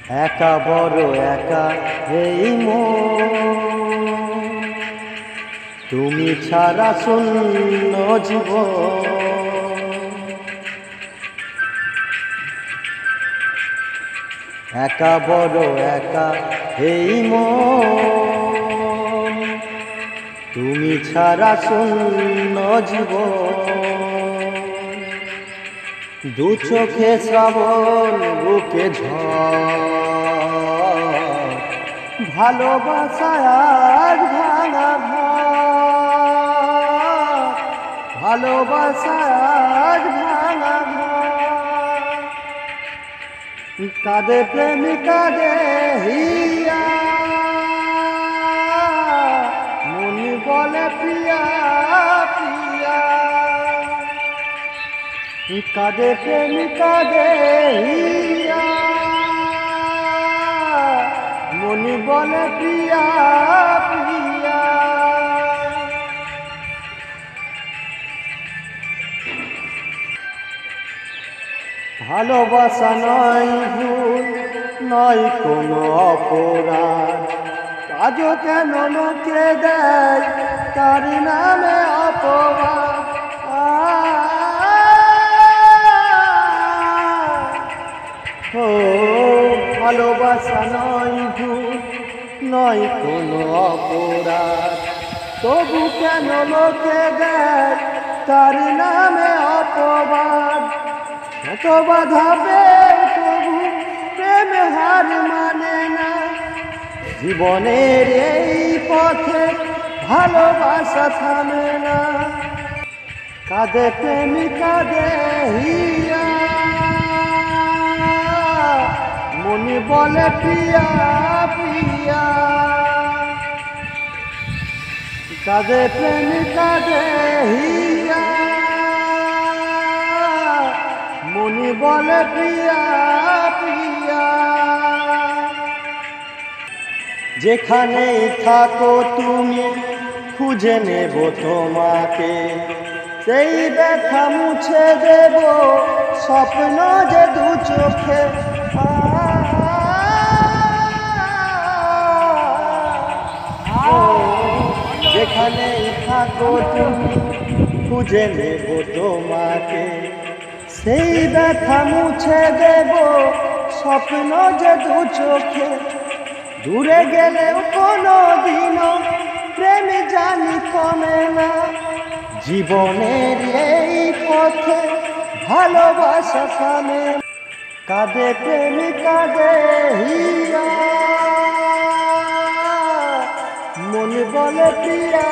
একা বড় একা এই মন, তুমি ছাড়া শূন্য জীবন। একা বড় একা এই মন, তুমি ছাড়া শূন্য জীবন। দু চোখে শ্রাবণ বুকে ঝড়, ভালোবাসায় আজ ভাঙা ঘর, ভালোবাসায় আজ ভাঙা ঘর। কাঁদে প্রেমিকা দে হিয়া, মনি বলে প্রিয়া প্রিয়া। কাঁদে প্রেমিকা দে হিয়া, মনি বলে প্রিয়া প্রিয়া। ভালোবাসা নয় ভুল, নয় কোনো অপরাধ, আজও কেন লোকে দেয় তার নামে অপবাদ। ও ভালোবাসা নয় ভুল, নয় কোনো অপরাধ, তবু কেন লোকে দেয় তার নামে অপবাদ। এত বাধা পেয়ে তবু প্রেম হার মানে না, জীবনের এই পথে ভালোবাসা থামে না। কাঁদে প্রেমিকা দে হিয়া, মনি বলে প্রিয়া প্রিয়া। কাঁদে প্রেমিকা দে হিয়া, মনি বলে প্রিয়া প্রিয়া। যেখানেই থাকো তুমি খুঁজে নেব তোমাকে, সেই ব্যথা মুছে দেব স্বপ্ন যে দু চোখে। যেখানেই থাকো তুমি খুঁজে নেব তোমাকে, সেই ব্যথা মুছে দেব স্বপ্ন যে দু চোখে। দূরে গেলেও কোনো দিনও প্রেম জানি কমে না, জীবনের এই পথে ভালোবাসা থামে। কাঁদে প্রেমিকা দে হিয়া, মন বলে প্রিয়া